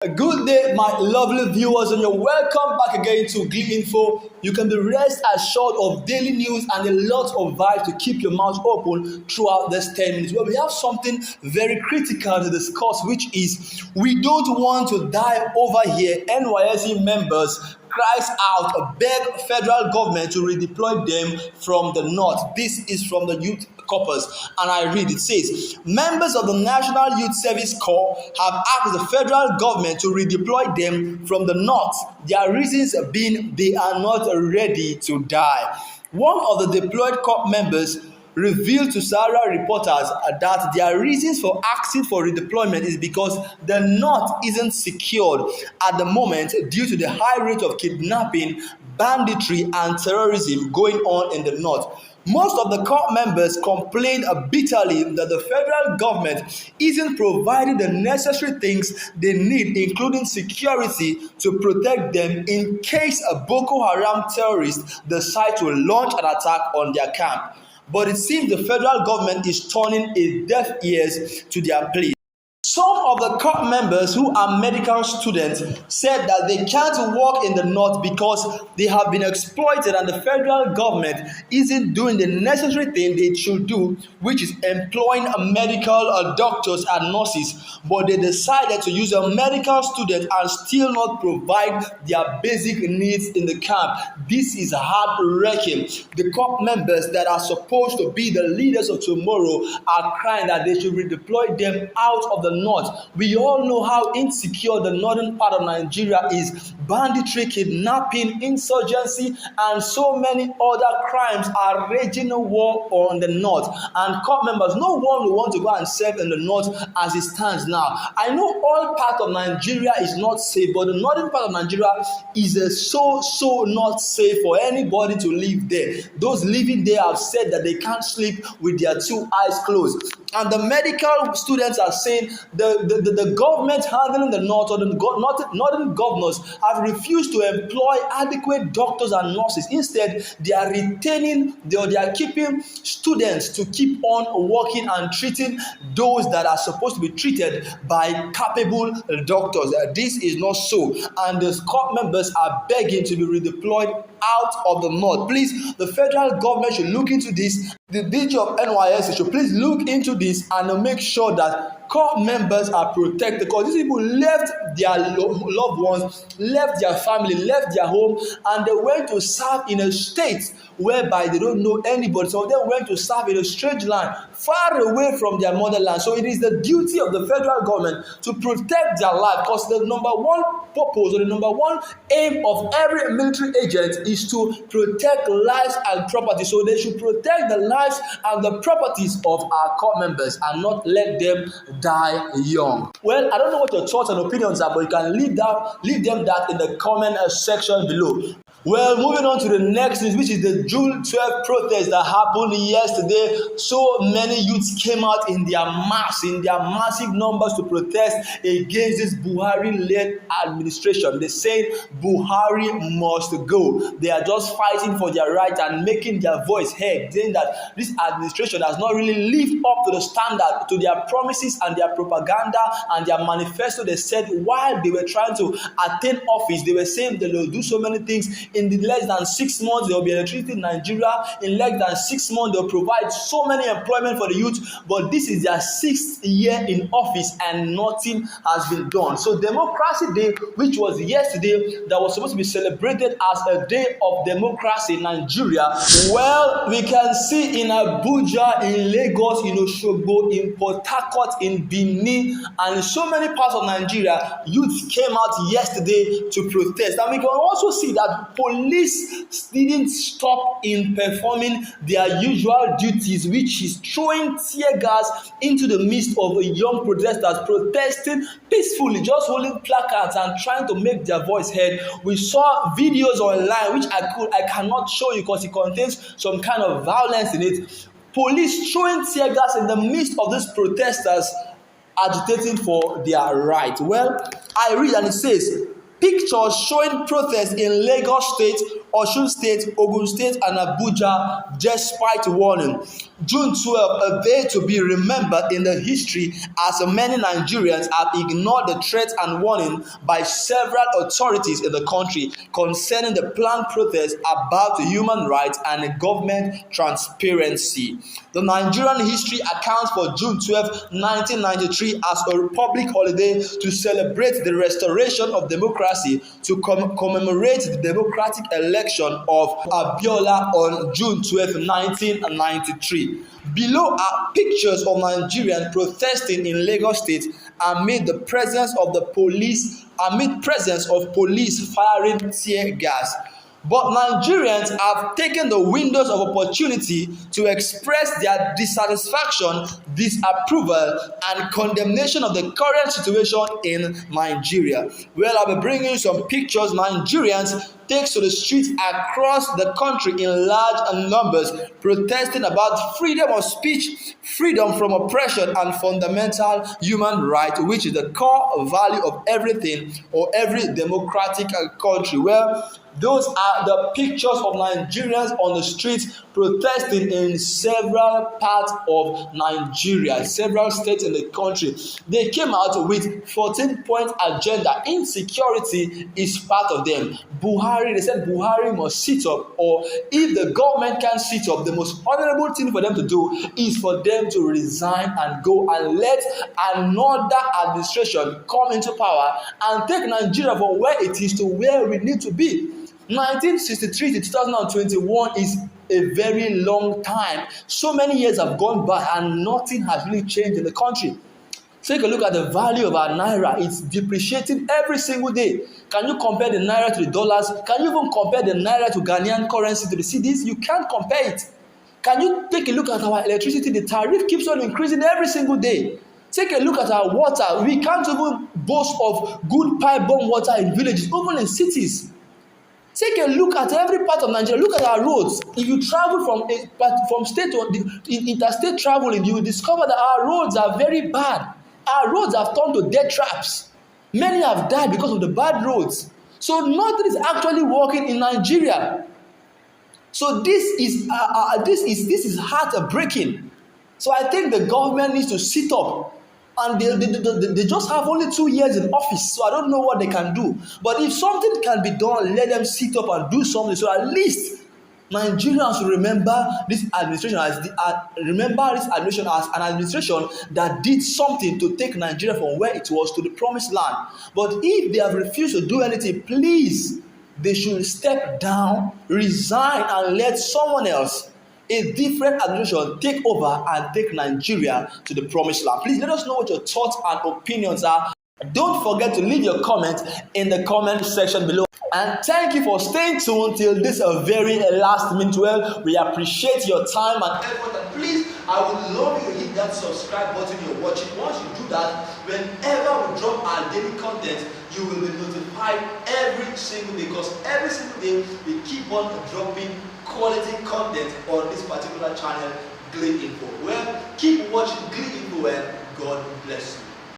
A good day, my lovely viewers, and you're welcome back again to Glee Info. You can be rest assured of daily news and a lot of vibes to keep your mouth open throughout this 10 minutes. Well, we have something very critical to discuss, which is we don't want to die over here. NYSC members cries out, beg federal government to redeploy them from the north. This is from the youth corpus, and I read it says members of the National Youth Service Corps have asked the federal government to redeploy them from the north. Their reasons being they are not ready to die. One of the deployed corps members revealed to Sahara reporters that their reasons for asking for redeployment is because the north isn't secured at the moment due to the high rate of kidnapping, banditry, and terrorism going on in the north. Most of the corps members complained bitterly that the federal government isn't providing the necessary things they need, including security, to protect them in case a Boko Haram terrorist decides to launch an attack on their camp. But it seems the federal government is turning a deaf ears to their plea. Some of the corps members who are medical students said that they can't work in the north because they have been exploited and the federal government isn't doing the necessary thing they should do, which is employing medical doctors and nurses. But they decided to use a medical student and still not provide their basic needs in the camp. This is heartbreaking. The corps members that are supposed to be the leaders of tomorrow are crying that they should redeploy them out of the north. We all know how insecure the northern part of Nigeria is. Banditry, kidnapping, insurgency, and so many other crimes are raging a war on the north. And corps members, no one will want to go and serve in the north as it stands now. I know all part of Nigeria is not safe, but the northern part of Nigeria is so not safe for anybody to live there. Those living there have said that they can't sleep with their two eyes closed. And the medical students are saying the government handling the north, or the northern governors, have refused to employ adequate doctors and nurses. Instead, they are retaining, they are keeping students to keep on working and treating those that are supposed to be treated by capable doctors. This is not so, and the corps members are begging to be redeployed out of the north. Please, the federal government should look into this. The DG of NYSC should please look into this and make sure that corps members are protected, because these people left their loved ones, left their family, left their home, and they went to serve in a state whereby they don't know anybody. So they went to serve in a strange land, far away from their motherland. So it is the duty of the federal government to protect their life, because the number one purpose or the number one aim of every military agent is to protect lives and property. So they should protect the lives and the properties of our corps members and not let them die young. Well, I don't know what your thoughts and opinions are, but you can leave them that in the comment section below. Well, moving on to the next news, which is the June 12 protest that happened yesterday. So many youths came out in their massive numbers to protest against this Buhari-led administration. They say Buhari must go. They are just fighting for their right and making their voice heard, saying that this administration has not really lived up to the standard, to their promises and their propaganda and their manifesto. They said while they were trying to attain office, they were saying they will do so many things. In the less than 6 months, there will be electricity in Nigeria. In less than 6 months, they will provide so many employment for the youth. But this is their 6th year in office and nothing has been done. So Democracy Day, which was yesterday, that was supposed to be celebrated as a day of democracy in Nigeria. Well, we can see in Abuja, in Lagos, in Osogbo, in Port Harcourt, in Benin, and in so many parts of Nigeria, youth came out yesterday to protest. And we can also see that police didn't stop in performing their usual duties, which is throwing tear gas into the midst of young protesters protesting peacefully, just holding placards and trying to make their voice heard. We saw videos online which I cannot show you because it contains some kind of violence in it. Police throwing tear gas in the midst of these protesters agitating for their right. Well, I read and it says, pictures showing protests in Lagos State, Osun State, Ogun State, and Abuja despite warning. June 12th, a day to be remembered in the history as many Nigerians have ignored the threats and warning by several authorities in the country concerning the planned protest about human rights and government transparency. The Nigerian history accounts for June 12, 1993 as a public holiday to celebrate the restoration of democracy to commemorate the democratic election of Abiola on June 12, 1993. Below are pictures of Nigerians protesting in Lagos State amid presence of police firing tear gas. But Nigerians have taken the windows of opportunity to express their dissatisfaction, disapproval, and condemnation of the current situation in Nigeria. Well, I'll be bringing some pictures. Nigerians takes to the streets across the country in large numbers, protesting about freedom of speech, freedom from oppression, and fundamental human rights, which is the core value of everything or every democratic country. Well, those are the pictures of Nigerians on the streets protesting in several parts of Nigeria, several states in the country. They came out with 14-point agenda. Insecurity is part of them. They said Buhari must sit up, or if the government can't sit up, the most honorable thing for them to do is for them to resign and go and let another administration come into power and take Nigeria from where it is to where we need to be. 1963 to 2021 is a very long time. So many years have gone by and nothing has really changed in the country. Take a look at the value of our naira. It's depreciating every single day. Can you compare the naira to the dollars? Can you even compare the naira to Ghanaian currency, to the cedis? You can't compare it. Can you take a look at our electricity? The tariff keeps on increasing every single day. Take a look at our water. We can't even boast of good pipe-borne water in villages, even in cities. Take a look at every part of Nigeria. Look at our roads. If you travel from state to interstate traveling, you will discover that our roads are very bad. Our roads have turned to death traps. Many have died because of the bad roads. So nothing is actually working in Nigeria. So this is heartbreaking. So I think the government needs to sit up. And they just have only 2 years in office, so I don't know what they can do. But if something can be done, let them sit up and do something, so at least Nigerians will remember this administration as an administration that did something to take Nigeria from where it was to the promised land. But if they have refused to do anything, please, they should step down, resign, and let someone else, a different administration, take over and take Nigeria to the promised land. Please let us know what your thoughts and opinions are. Don't forget to leave your comment in the comment section below. And thank you for staying tuned till this very last minute. Well, we appreciate your time and effort. And please, I would love you to hit that subscribe button you're watching. Once you do that, whenever we drop our daily content, you will be notified every single day, because every single day we keep on dropping quality content on this particular channel, Glee Info. Well, keep watching Glee Info and God bless you.